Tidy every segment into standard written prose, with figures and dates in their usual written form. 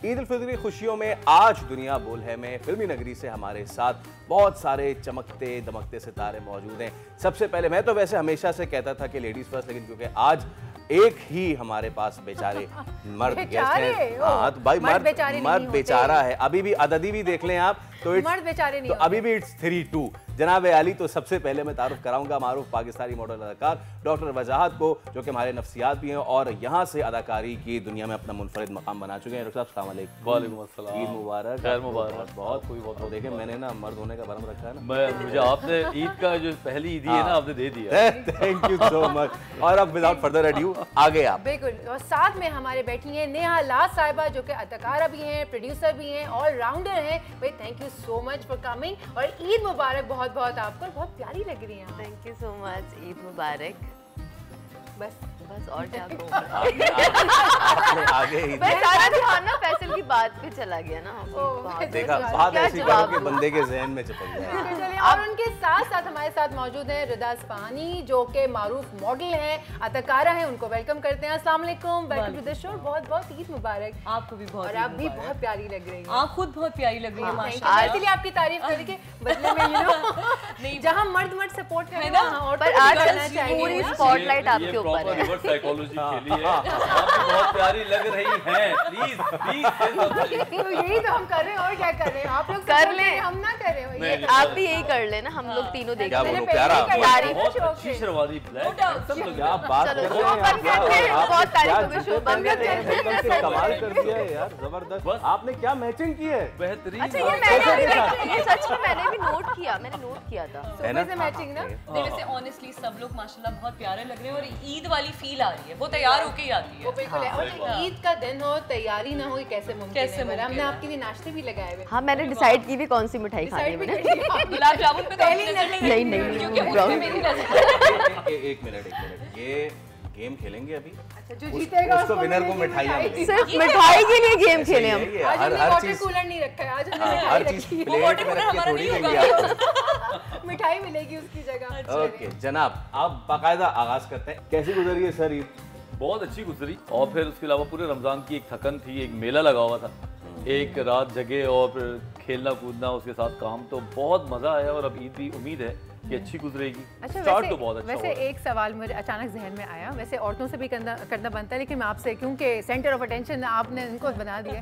ईद उल फितर की खुशियों में आज दुनिया बोल है में फिल्मी नगरी से हमारे साथ बहुत सारे चमकते दमकते सितारे मौजूद हैं। सबसे पहले मैं तो वैसे हमेशा से कहता था कि लेडीज फर्स्ट, लेकिन क्योंकि आज एक ही हमारे पास बेचारे मर्द गेस्ट हैं। हाँ तो भाई मर्द बेचारा है, अभी भी अददी भी देख लें आप तो मर्द बेचारे नहीं, तो अभी भी इट्स 3-2 जनाब आली। तो सबसे पहले मैं तारुफ कराऊंगा मारूफ पाकिस्तानी मॉडल अदाकार डॉक्टर वजाहत को, जो कि हमारे नफ्सियात भी हैं और यहाँ से अदाकारी की दुनिया में अपना मुनफरिद मकाम बना चुके हैं। डॉक्टर साहब अस्सलाम वालेकुम। ईद मुबारक। खैर मुबारक। बहुत कोई बहुत देखें, मैंने ना मर्द होने का भरम रखा है ना, मुझे आपने ईद का जो पहली ईद है ना आपने दे दिया। Thank you so much. और अब विदाउट फर्दर एड्यू आगे आप। बिल्कुल, और साथ में हमारे बैठी हैं नेहा लाज साहिबा, जो कि अदाकारा भी हैं, प्रोड्यूसर भी हैं, ऑलराउंडर हैं। भाई thank you so much for coming और ईद मुबारक बहुत बहुत आपको, बहुत प्यारी लग रही हैं। Thank you so much, Eid मुबारक। बस और क्या आगे ही सारा ध्यान ना फैसल की बात पे चला गया ना। देखा बात ऐसी करो कि बंदे के जहन में चिपक जाए। और उनके साथ साथ हमारे साथ मौजूद हैं रिदा इस्फहानी, जो कि मारूफ मॉडल हैं, अदाकारा हैं। उनको वेलकम करते हैं। अस्सलाम वालेकुम, वेलकम टू द शो। बहुत बहुत ईद मुबारक। आपको भी बहुत। और आप भी बहुत प्यारी लग रही हैं। आप खुद बहुत प्यारी लग रही हैं माशाल्लाह। इसलिए आपकी तारीफ करने के बदले में नहीं, जहाँ मर्द सपोर्ट करें ना, और पर आज पूरी स्पॉटलाइट आपके ऊपर है। साइकोलॉजी खेली है। आप बहुत प्यारी लग रही हैं। प्लीज तो यही तो हम कर रहे हैं, और क्या कर रहे हैं? आप लोग कर ले, हम ना करें। आप भी यही कर लेना, हम लोग तीनों देख क्या बोलूं, बहुत अच्छी शेरवानी ब्लैक, क्या बात कर रहे हैं, बहुत तारीफ शो बंद कर रहे हैं। कमाल कर दिया है यार, जबरदस्त। आपने क्या मैचिंग की है, बेहतरीन। अच्छा ये सच में मैंने भी नोट किया, मैंने नोट किया था। सुबह से मैचिंग ना। वैसे ऑनेस्टली सब लोग माशाल्लाह बहुत प्यारे लग रहे हैं और ईद वाली फील आ रही है, वो तैयार होके ही आती है। वो बिल्कुल है। और ईद का दिन हो, तैयारी ना हो, कैसे मुमकिन है? हमने आपके लिए नाश्ते भी लगाए हुए। हाँ, मैंने डिसाइड की भी कौन सी मिठाई खानी है। मैंने गुलाब जामुन पे नहीं एक मिनट, ये गेम खेलेंगे अभी। अच्छा, जो जीतेगा उसको विनर को मिठाइयाँ मिलेंगी। सिर्फ मिठाई के लिए गेम खेले हम। आज हमने वाटर कूलर नहीं रखा है, आज हमने हर चीज प्लेट में रख के थोड़ी लेंगे आपको, मिठाई मिलेगी उसकी जगह। ओके जनाब, आप बाकायदा आगाज करते हैं। कैसी गुजरी है सर ईद? बहुत अच्छी गुजरी। और फिर उसके अलावा पूरे रमजान की एक थकन थी, एक मेला लगा हुआ था, एक रात जगे और फिर खेलना कूदना, उसके साथ काम, तो बहुत मजा आया। और अब ईद भी उम्मीद है कि अच्छी गुजरेगी। अच्छा, स्टार्ट तो बहुत अच्छा वैसे एक सवाल मुझे अचानक जहन में आया। वैसे औरतों से भी करना बनता है, लेकिन मैं आपसे, क्योंकि सेंटर ऑफ अटेंशन आपने इनको बना दिया।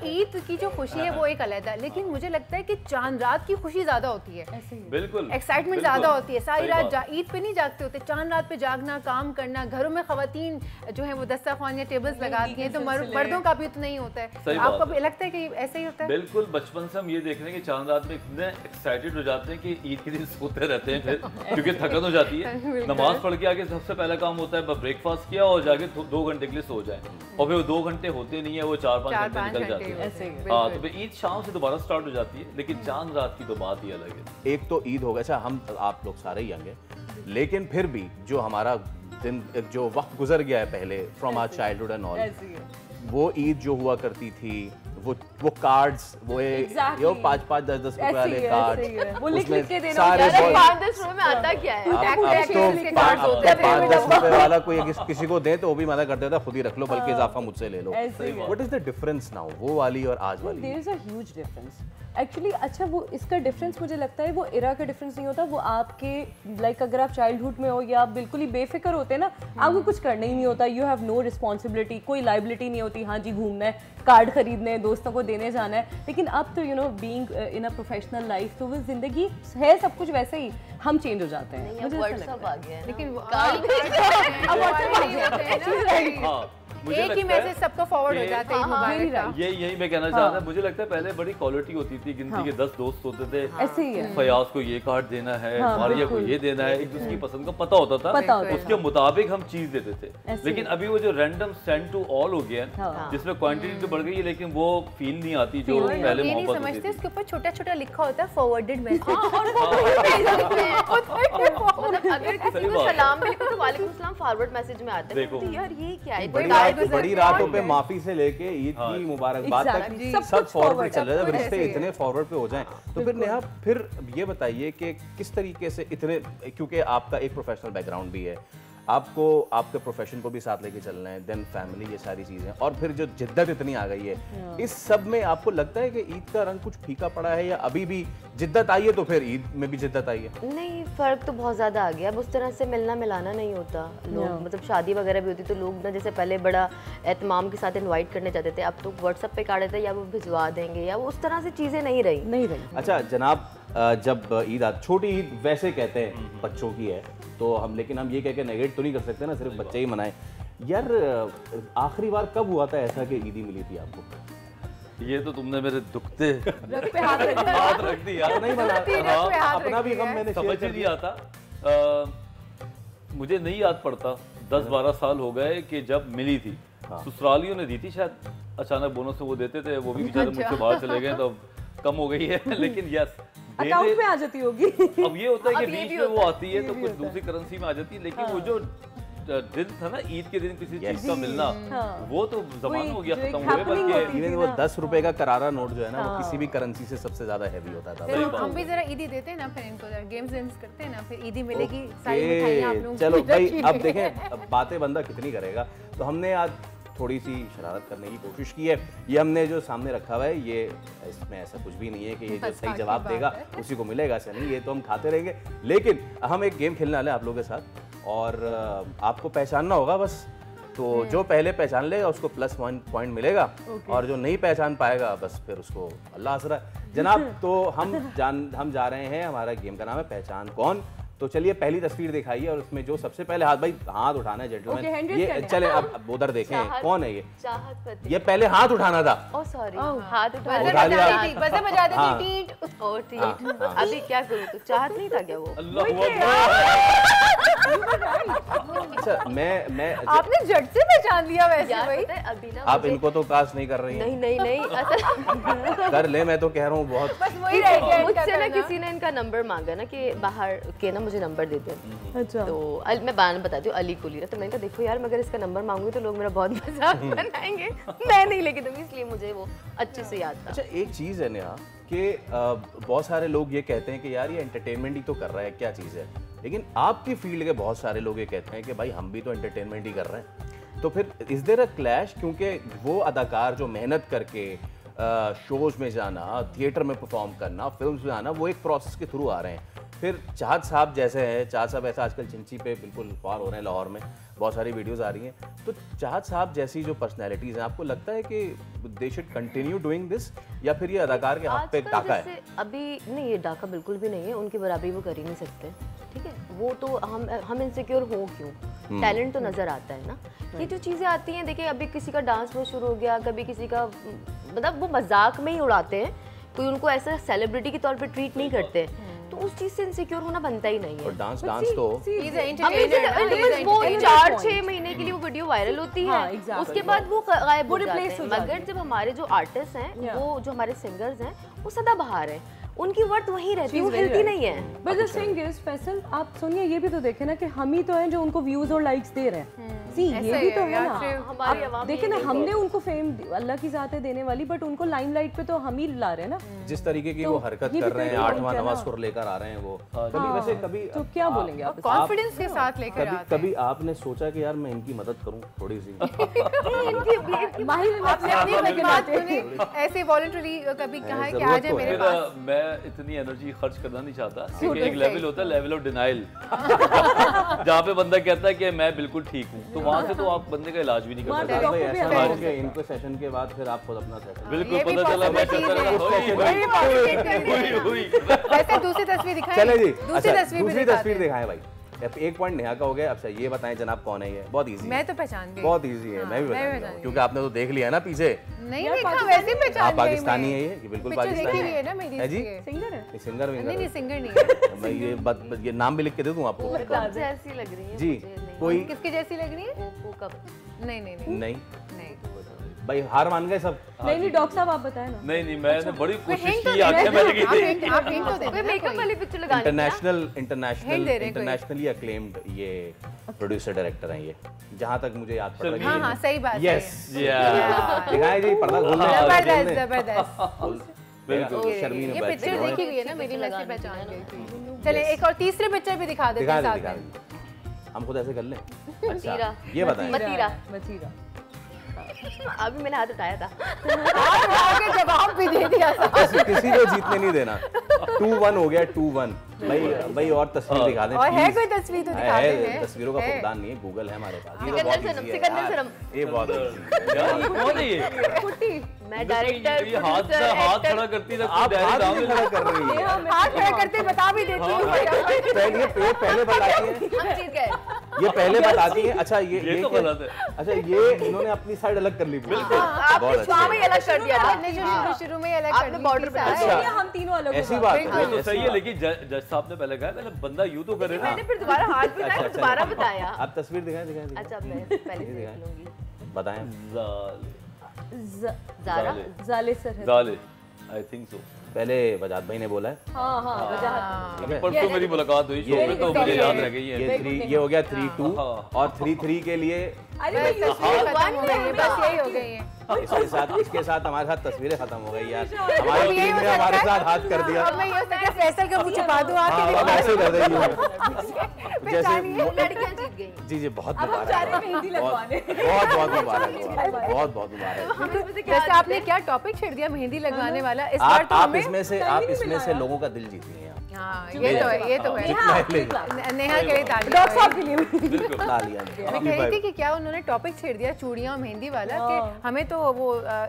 ईद की जो खुशी है वो एक अलग है, लेकिन मुझे लगता है कि चांद रात की खुशी ज्यादा होती है। बिल्कुल, एक्साइटमेंट ज्यादा होती है। सारी रात ईद पे नहीं जागते होते, चांद रात पे जागना, काम करना, घरों में खवातीन जो है वो दस्तरखान या टेबल्स लगाती हैं, तो मर्दों का भी उतना ही होता है। आपको भी लगता है कि ऐसे ही होता है? बिल्कुल, बचपन से हम ये देख रहे हैं कि चांद रात में इतने एक्साइटेड हो जाते हैं कि ईद के दिन सोते रहते हैं फिर, क्योंकि थकन हो जाती है। नमाज पढ़ के आके सबसे पहला काम होता है ब्रेकफास्ट किया और जाके 2 घंटे के लिए सो जाए, और फिर 2 घंटे होते नहीं है, वो 4-5 घंटे निकल जाते हैं। हाँ, तो फिर ईद शाम से दोबारा स्टार्ट हो जाती है, लेकिन चांद रात की तो बात ही अलग है। एक तो ईद हो गया, अच्छा हम आप लोग सारे ही यंग हैं, लेकिन फिर भी जो हमारा दिन, जो वक्त गुजर गया है पहले from our childhood and all, वो ईद जो हुआ करती थी, वो कार्ड्स, वो 5-5, 10-10 रुपए वाले कार्ड्स, वो लिख के देना। सारे 5-10 रुपए में आता क्या है? अब तो 5-10 रुपए वाला कोई किसी को दे तो वो भी मना करते था, खुद ही रख लो, बल्कि इजाफा मुझसे ले लो। What is the difference now, वो वाली और आज वाली? There is a huge difference actually. अच्छा, वो इसका डिफरेंस मुझे लगता है वो इरा का डिफरेंस नहीं होता, वो आपके लाइक अगर आप चाइल्डहुड में हो या आप बिल्कुल ही बेफिक्र होते हैं ना, आपको कुछ करना ही नहीं होता, यू हैव नो रिस्पॉन्सिबिलिटी, कोई लाइबिलिटी नहीं होती। हाँ जी, घूमना है, कार्ड खरीदने हैं, दोस्तों को देने जाना है, लेकिन अब तो you know being in a professional life, तो वो जिंदगी है सब कुछ वैसे ही, हम चेंज हो जाते हैं। मुझे व्हाट्सएप आ गया है, लेकिन एक ही मैसेज सबको फॉरवर्ड हो जाता है। यही मैं कहना चाहता था। मुझे लगता है पहले बड़ी क्वालिटी होती थी, गिनती के 10 दोस्त होते थे, ऐसे ही है। फयाज को ये कार्ड देना है, मारिया को ये देना है, एक दूसरे की पसंद का पता होता था, उसके मुताबिक हम चीज देते थे। लेकिन अभी वो जो रैंडम सेंड टू ऑल हो गया, जिसमें क्वांटिटी तो बढ़ गई है, लेकिन वो फील नहीं आती जो पहले मोहब्बत समझते। इसके ऊपर छोटा-छोटा लिखा होता है फॉरवर्डेड मैसेज, अगर किसी को सलाम भी लिखो तो वालेकुम सलाम फॉरवर्ड मैसेज में आता है। तो यार ये क्या है? बड़ी रातों पे माफी से लेके ईद की मुबारकबाद तक सब फॉरवर्ड पे चल रहा है। रिश्ते इतने फॉरवर्ड पे हो जाएं तो फिर नेहा, फिर ये बताइए कि किस तरीके से इतने, क्योंकि आपका एक प्रोफेशनल बैकग्राउंड भी है, आपको आपके प्रोफेशन को भी साथ लेके चलना है, देन फैमिली, ये सारी चीजें, और फिर जो जिद्दत इतनी आ गई है, इस सब में आपको लगता है कि ईद का रंग कुछ फीका पड़ा है या अभी भी जिद्दत आई है तो फिर ईद में भी जिद्दत आई है? नहीं, फर्क तो बहुत ज्यादा आ गया। अब उस तरह से मिलना मिलाना नहीं होता। लोग मतलब शादी वगैरह भी होती तो लोग ना जैसे पहले बड़ा एहतमाम के साथ इनवाइट करने जाते थे, अब तो व्हाट्सएप पे काट देते या वो भिजवा देंगे, या वो उस तरह से चीजें नहीं रही। अच्छा जनाब, जब ईद छोटी ईद वैसे कहते हैं बच्चों की है तो हम, लेकिन हम ये कह के नेगेट तो नहीं कर सकते ना सिर्फ बच्चे ही मनाएं। यार आखिरी बार कब हुआ था ऐसा कि ईदी मिली थी आपको? ये तो तुमने मेरे दुखते हाथ रख दिया। नहीं बना अपना भी गम मैंने समझ ही नहीं आता। मुझे नहीं याद पड़ता, 10-12 साल हो गए कि जब मिली थी। ससुरालियों ने दी थी शायद, अचानक बोनस वो देते थे, वो भी बेचारे मुझसे बाहर चले गए तो कम हो गई है। लेकिन यस, अकाउंट में आ जाती होगी। अब ये होता है कि बीच में वो आती है तो कुछ दूसरी करेंसी में आ जाती है, लेकिन वो जो दिन था ना ईद के दिन किसी चीज का मिलना, वो तो जमाना हो गया, खत्म हुए। बल्कि वो 10 रुपए का करारा नोट जो है ना, वो किसी भी करेंसी से सबसे ज्यादा हैवी होता था। हम भी जरा ईदी देते हैं ना, फिर इनको जरा गेम्स करते हैं ना, फिर ईदी मिलेगी, सारी मिठाइयां आप लोगों को। चलो भाई, अब देखें अब बातें बंदा कितनी करेगा, तो हमने आज थोड़ी सी शरारत करने की कोशिश की है। ये हमने जो सामने रखा हुआ है, ये इसमें ऐसा कुछ भी नहीं है कि ये जो सही जवाब देगा उसी को मिलेगा, ऐसा नहीं, ये तो हम खाते रहेंगे। लेकिन हम एक गेम खेलने वाले हैं आप लोगों के साथ, और आपको पहचानना होगा बस। तो जो पहले पहचान लेगा उसको प्लस पॉइंट मिलेगा, और जो नहीं पहचान पाएगा बस फिर उसको अल्लाह आसरा। जनाब तो हम जा रहे हैं, हमारा गेम का नाम है पहचान कौन। तो चलिए पहली तस्वीर दिखाइए, और उसमें जो सबसे पहले हाथ उठाना है जेंटलमैन, ये चले अब उधर देखें कौन है ये। ये पहले हाथ उठाना था। सॉरी, हाथ उठा लिया। अभी क्या करूं, तो चाहत नहीं था क्या वो? अच्छा मैं आपने झट से पहचान लिया वैसे भाई। अभी ना आप इनको तो कास्ट नहीं कर रही हैं। नहीं असल कर ले, मैं तो कह रहा हूँ बहुत। बस वही रह गया मुझसे ना किसी ने इनका नंबर मांगा ना कि बाहर के ना मुझे नंबर दे दे। अच्छा। तो मैं बताती हूँ, अली कुलीरा। तो मैंने कहा देखो यार, मगर इसका नंबर मांगूंगी तो लोग मेरा बहुत मजाक बनाएंगे। मैं नहीं लेके दूंगी, इसलिए मुझे वो अच्छे से याद था। अच्छा एक चीज़ है नेहा कि बहुत सारे लोग ये कहते हैं कि यार ये एंटरटेनमेंट ही तो कर रहा है, क्या चीज़ है। लेकिन आपकी फील्ड के बहुत सारे लोग ये कहते हैं कि भाई हम भी तो एंटरटेनमेंट ही कर रहे हैं। तो फिर इज देयर अ क्लैश? क्योंकि वो अदाकार जो मेहनत करके शोज में जाना, थिएटर में परफॉर्म करना, फिल्म्स में आना, वो एक प्रोसेस के थ्रू आ रहे हैं। फिर चाहत साहब जैसे हैं, चाहत साहब ऐसा आजकल चिंची पे बिल्कुल फार हो रहे हैं, लाहौर में बहुत सारी वीडियोस आ रही हैं। तो चाहत साहब जैसी जो पर्सनैलिटीज़ हैं, आपको लगता है कि they should continue doing this, या फिर ये अदाकार के हाथ पे एक डाका है? अभी नहीं, ये डाका बिल्कुल भी नहीं है, उनकी बराबरी वो कर ही नहीं सकते। ठीक है, वो तो हम इनसिक्योर हो क्यों, टैलेंट तो नज़र आता है ना। ये जो चीज़ें आती हैं, देखिए अभी किसी का डांस वो शुरू हो गया, कभी किसी का, मतलब वो मजाक में ही उड़ाते हैं, कोई उनको ऐसा सेलिब्रिटी के तौर पे ट्रीट नहीं करते, तो उस चीज से इनसिक्योर होना बनता ही नहीं है। और डांस तो वो 4-6 महीने के लिए वो वीडियो वायरल होती है, उसके बाद वो गायब हो जाते हैं। मगर जब हमारे जो आर्टिस्ट हैं, वो जो हमारे सिंगर्स हैं, वो सदाबहार हैं, उनकी वर्थ वही रहती है, वो हिलती नहीं है। But the thing is Faisal, आप सुनिए, ये भी तो देखें ना कि हम ही तो हैं जो उनको व्यूज और लाइक्स दे रहे हैं। सी ये भी तो है ना, हमारी आवाम देखें ना, हमने उनको फेम, अल्लाह की ज़ात है देने वाली, बट उनको लाइमलाइट पे तो हम ही ला रहे हैं ना। जिस तरीके की वो हरकत कर रहे हैं, 8वां नवाज सुर लेकर आ रहे हैं वो, कभी वैसे कभी तो क्या बोलेंगे आप? कॉन्फिडेंस के साथ लेकर आते हैं। कभी आपने सोचा कि यार मैं इनकी मदद करूं थोड़ी सी? ऐसे वॉलंटरी कभी कहा है कि आ जाए मेरे पास? मैं इतनी एनर्जी खर्च करना नहीं चाहता, क्योंकि एक लेवल होता है, लेवल ऑफ डिनाइल, जहाँ पे बंदा कहता है कि मैं बिल्कुल ठीक हूँ, तो वहाँ से तो आप बंदे का इलाज भी नहीं कर सकते। इनको सेशन के बाद फिर आप खुद अपना सेशन बिल्कुल पता चला मैं वैसे दूसरी तस्वीर दिखाएं। चले जी, दूसरी तस्वीर दिखाएं भाई। एक पॉइंट नेहा का हो गया। अच्छा ये बताएं जनाब कौन है ये? बहुत इजी। मैं तो पहचान गई, बहुत इजी है, मैं भी पहचान गया क्योंकि आपने तो देख लिया ना पीछे। नहीं देखा, वैसे पहचान आप पाकिस्तानी है, ये बिल्कुल पाकिस्तानी है ना मेरी। है जी, सिंगर है? सिंगर नहीं सिंगर नहीं है। मैं ये नाम भी लिख के दे दूं आपको? जैसी लग रही है जी, कोई किसकी जैसी लग रही है? नहीं भाई हार मान गए सब? नहीं डॉक्टर साहब आप बताएं ना। नहीं मैंने बड़ी कोशिश की, आंखें मैंने की थी। आप हिंट तो दे, मेकअप वाली पिक्चर लगानी इंटरनेशनली अक्लेम्ड ये प्रोड्यूसर डायरेक्टर हैं ये, जहाँ तक मुझे याद पड़ रहा है। हाँ सही बात है। यस दिखाएं जी, पर्दा खोलने जबरदस्त। बिल्कुल शर्मीन ये पिक्चर देखी हुई है ना मेरी, मैं से पहचान गई थी। चलिए एक और तीसरी पिक्चर भी दिखा देते हैं साथ में। हम खुद ऐसे कर लें? मतीरा। ये बताएं। मतीरा। मतीरा। अभी मैंने हाथ उठाया था। आगे जवाब भी दे दिया था। किसी को जीतने नहीं देना। 2-1 हो गया, 2-1। भाई और तस्वीर दिखा दें और है please। कोई तस्वीर तो दिखा है, दें। तस्वीरों का है। फुकदान नहीं है, गूगल है हमारे पास। ये तो सिकंदर बहुत सनम, easy है सिकंदर यार। सनम। ये बहुत easy है। मैं कौन है ये? कुट्टी। मैं डायरेक्टर, ये हाथ प्रोड्यूसर, हाथ एक्टर। खड़ा करती रहती आप हाथ नहीं खड़ा कर रही है। हाथ खड़ा करते बता भी देती हूँ। ये पहले बताती है, हम जीत गए। ये पहले बताती है। अच्छा ये तो क्या- गलत है। अच्छा ये इन्होंने अपनी साइड अलग कर ली। बिल्कुल आपने बहुत शुरू में ही अलग कर दिया था। आपने जो शुरू में ही अलग कर आपने दी बॉर्डर थी बना सारी। दिया। अच्छा। हम तीनों अलग हो ऐसी गए। बात बिल्कुल। है, तो ऐसी सही है, बात। लेकिन जज साहब ने पहले कहा पहले बंदा यूं तो करे ना। मैंने फिर दोबारा हाथ भी अच्छा, दोबारा बताया। आप तस्वीर दिखाएं। अच्छा मैं पहले से देख लूंगी। बताएं। ज़ारा। जाले सर है। जाले, आई थिंक सो। पहले वजाद भाई ने बोला है। हाँ हाँ वजाहत। अभी परसों मेरी मुलाकात हुई शो में, तो मुझे याद रह गई है। ये हो गया 3-2 हाँ। और 3-3 के लिए अरे भाई तस्वीरें खत्म हो गई हैं, बस यही हो गई है। इसके साथ हमारे साथ तस्वीरें खत्म हो गई यार। अब हमारी यही टीम हो ने सकता हमारे है। साथ हाथ कर दिया। अब मैं ये हो सकता है फैसल का मुँह छुपा दूँ हाँ, आके अब ऐसे कर रही हूँ। जैसे लड़कियां जीत गई। जी बहुत अब हम मुबारक जा रहे हैं हो। मेहंदी लगवाने। बहुत मुबारक हो। बहुत मुबारक। वैसे आपने क्या टॉपिक छेड़ दिया मेहंदी लगवाने वाला इस बार तो आप हमें इसमें से लोगों का दिल जीती हैं आप। हाँ ये तो है जितना है ले नेहा के लिए ताली डॉक्टर साहब के लिए भी। तालियां। मैं कह रही थी कि क्या उन्होंने टॉपिक छेड़ दिया चूड़ियां और मेहंदी वाला कि हमें तो वो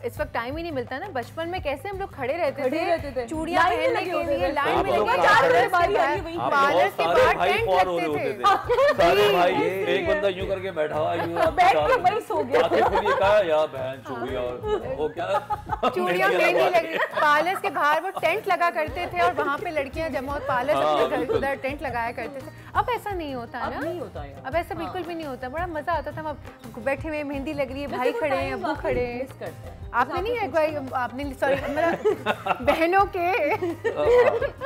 इस वक्त टाइम ही नहीं मिलता ना। बचपन में कैसे हम लोग खड़े रहते थे चूड़ियां लाइन में पहनने लगे के होते लिए थे। लाइन में आप लोग लगे कहाँ पार्लर बारी आ रही है वहीं आप पार्लर बहुत के सारे बाद भाई टेंट फॉर हो रहे लगते होते थे। थे। सारे भाई एक बंदा यूं करके बैठा हुआ यूं बैठ के वहीं सो गया। आके खुद ये कहा यार बहन चूड़ी और वो क्या चूड़ियां मेहंदी लगी पार्लर के बाहर वो टेंट लगा करते थे और वहाँ पे लड़कियां जमा और पार्लर अपने घर उधर टेंट लगाया करते थे। अब ऐसा नहीं होता अब ना, नहीं होता यार। अब ऐसा बिल्कुल भी नहीं होता। बड़ा मजा आता था। अब बैठे हुए मेहंदी लग रही है, भाई खड़े हैं, अब्बू खड़े हैं। मिस करते हैं। आपने नहीं है कोई आपने सॉरी मतलब बहनों के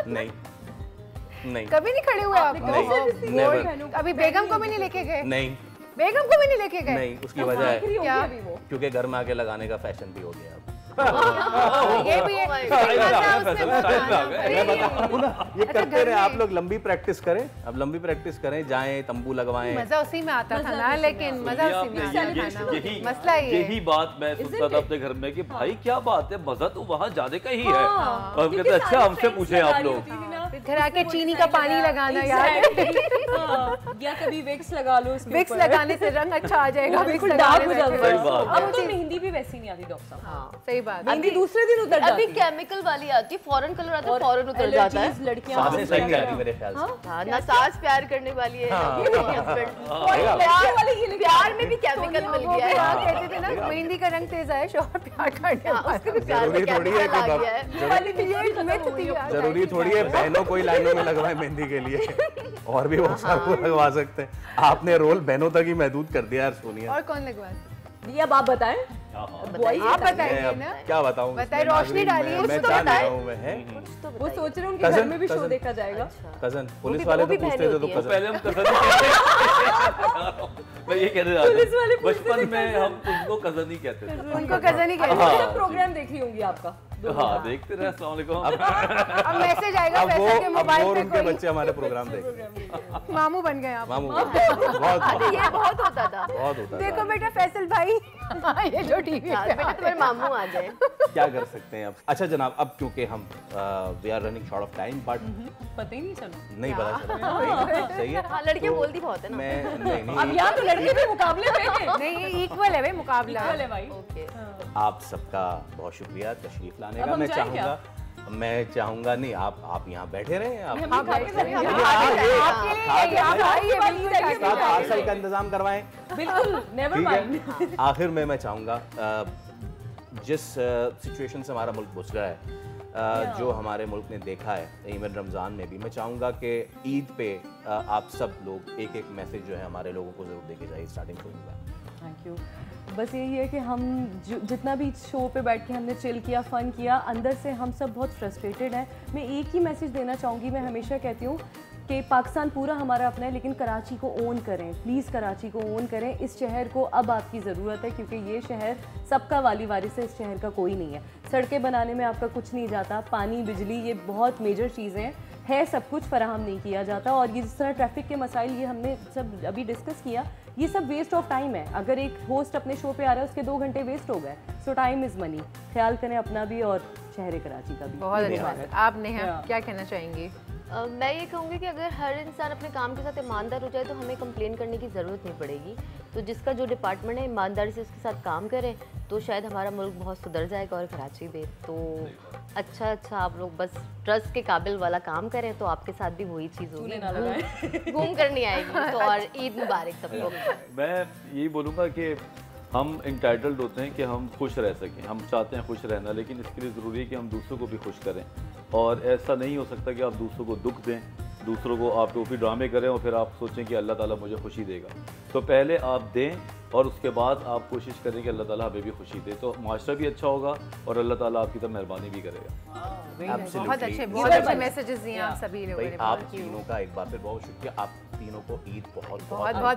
नहीं कभी नहीं खड़े हुए आप नहीं, never। अभी बेगम को भी नहीं लेके गए नहीं बेगम को भी नहीं लेके गए नहीं उसकी वजह है आखिरी होगी क्या? अभी वो। क्योंकि घर में आके लगाने का फैशन भी हो गया अब। ये भी है मजा उसमें बताना। मैं बताऊं ना ये अच्छा, करते घर रहे में- आप लोग लंबी प्रैक्टिस करें। अब लंबी प्रैक्टिस करें, जाएं तंबू लगवाएं। मजा उसी में आता था ना, लेकिन मजा उसी में आता था ना। यही मसला ये यही बात मैं सुनता था अपने घर में कि भाई क्या बात है, मजा तो वहाँ जाने का ही है। हाँ, और हम कहते क्योंकि अच्छा सारी हमसे friends पूछे आप लगानी लोग। होती थी ना। घर आके चीनी का पानी लगाना यार हाँ, या कभी विक्स लगा लो इसके विक्स ऊपर। लगाने से रंग अच्छा आ जाएगा। वो विक्स बिल्कुल लगाने डार्क हो से जाता सही है। बात है। अब तो मेहंदी भी वैसी नहीं आती डॉक्टर साहब। हाँ सही बात। मेहंदी दूसरे दिन उतर अभी जाती है। केमिकल वाली आती है, फौरन कलर आता है, फौरन उतर जाता है। allergies लड़कियां सांसें सही नहीं आती मेरे ख्याल से। हाँ, ना सास प्यार करने वाली है ना कोई husband। प्यार वाली ये लेके प्यार में भी केमिकल मिल वो गया है। प्यार कहते थे ना मेहंदी का रंग तेज आया शोहर प्यार करने हाँ, वाला। उसके भी प्यार में जरूरी थोड़ी है केमिकल कि आ गया है। ये वाली भी ये myth थी यार। जरूरी थोड़ी है बहनों को ही लाइनों में लगवाए मेहंदी के लिए। और भी बहुत सारे लगवा सकते हैं। आपने रोल बहनों तक ही महदूद कर दिया यार सोनिया। और कौन लगवा ये अब आप बताएं। आप मैं बताइए अब ना। क्या बताऊं बताइए, इसमें रोशनी नाज़रीन, डालिए, मैं कुछ तो जान बताएं। रहा हूं मैं है वो सोच रहे हैं उनके घर कजन में भी शो कजन देखा जाएगा। कजन पुलिस भी- वाले वो तो भी पूछते थे तो बहन होती कजन पहले हम कजन मैं ये कहने जा पुलिस वाले रहा बचपन में हम तुमको कजन ही कहते थे। उनको कजन ही कहते हाँ। हैं। सब प्रोग्राम देख रही होंगी आपका। हाँ देखते रहे। अस्सलाम वालेकुम। अब मैसेज आएगा अब फैसल के वो मोबाइल पे उनके कोई बच्चे हमारे प्रोग्राम देख मामू बन गए आप। मामू बहुत ये बहुत होता था। बहुत होता देखो था। बेटा फैसल भाई ये जो टीवी हाँ, पे बेटा तुम्हारे मामू आ जाए। क्या कर सकते हैं अब। अच्छा जनाब अब क्योंकि हम we are running short of time but पता ही नहीं चला। नहीं पता चला सही है। हाँ, लड़कियां बोलती बहुत है ना। मैं नहीं अब यहाँ तो लड़के भी मुकाबले में हैं। नहीं ये इक्वल है भाई मुकाबला। चले भाई। ओके। आप सबका बहुत शुक्रिया तशरीफ लाने अब का। हम जाएं मैं चाहूंगा नहीं आप यहाँ बैठे रहें। आप हम खाते रहेंगे। हम हाँ, आगे ये- आपके लिए खाते ये आप रहें। आइए बिल्कुल साथ आइए। साथ पार्सल का इंतजाम करवाएं। बिल्कुल नेवर ठीक माइंड। है। आखिर में मैं चाहूँगा जिस सिचुएशन से हमारा मुल्क गुजरा है जो हमारे मुल्क ने देखा है इवन रमज़ान में भी, मैं चाहूँगा कि ईद पे आप सब लोग एक एक मैसेज जो है हमारे लोगों को ज़रूर देके जाइए। स्टार्टिंग करूँगा। Thank you. बस यही है कि हम जितना भी शो पे बैठ के हमने चिल किया, फ़न किया, अंदर से हम सब बहुत फ्रस्ट्रेटेड हैं। मैं एक ही मैसेज देना चाहूँगी। मैं हमेशा कहती हूँ कि पाकिस्तान पूरा हमारा अपना है, लेकिन कराची को ओन करें। प्लीज़ कराची को ओन करें। इस शहर को अब आपकी ज़रूरत है, क्योंकि ये शहर सबका वाली वारिस है। इस शहर का कोई नहीं है। सड़कें बनाने में आपका कुछ नहीं जाता। पानी, बिजली, ये बहुत मेजर चीज़ें हैं, है सब कुछ फराहम नहीं किया जाता। और ये जिस तरह ट्रैफिक के मसाइल ये हमने सब अभी डिस्कस किया, ये सब वेस्ट ऑफ टाइम है। अगर एक होस्ट अपने शो पे आ रहा है उसके 2 घंटे वेस्ट हो गए, सो टाइम इज़ मनी। ख्याल करें अपना भी और शहर कराची का भी। बहुत अच्छा है। आप नेहा क्या कहना चाहेंगी? मैं ये कहूँगी कि अगर हर इंसान अपने काम के साथ ईमानदार हो जाए तो हमें कंप्लेन करने की ज़रूरत नहीं पड़ेगी। तो जिसका जो डिपार्टमेंट है ईमानदारी से उसके साथ काम करें तो शायद हमारा मुल्क बहुत सुधर जाएगा और कराची भी। तो अच्छा आप लोग बस ट्रस्ट के काबिल वाला काम करें तो आपके साथ भी वही चीज़ होगी, घूम कर नहीं आएगी। तो और ईद मुबारक सबको। मैं यही बोलूँगा कि हम इंटाइटल्ड होते हैं कि हम खुश रह सकें, हम चाहते हैं खुश रहना, लेकिन इसके लिए ज़रूरी है कि हम दूसरों को भी खुश करें। और ऐसा नहीं हो सकता कि आप दूसरों को दुख दें, दूसरों को आप टोपी ड्रामे करें और फिर आप सोचें कि अल्लाह ताला मुझे खुशी देगा। तो पहले आप दें और उसके बाद आप कोशिश करें कि अल्लाह ताला हमें भी खुशी दे, तो माशरा भी अच्छा होगा और अल्लाह ताला आपकी तरफ मेहरबानी भी करेगा। बहुत अच्छे मैसेजेस दिए आप सभी लोगों ने। आप तीनों का एक बार फिर बहुत शुक्रिया। आप तीनों को ईद बहुत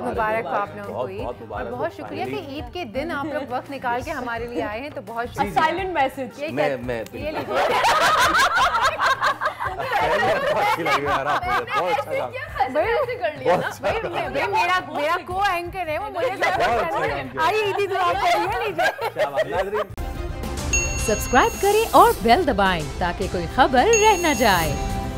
मुबारक हो। आप लोगों को ईद और बहुत शुक्रिया कि ईद के दिन आप लोग वक्त निकाल के हमारे लिए आए हैं। तो बहुत साइलेंट मैसेज मेरा को एंकर है वो मुझे आई ईदी दुआ करिए। सब्सक्राइब करें और बेल दबाएं ताकि कोई खबर रह न जाए।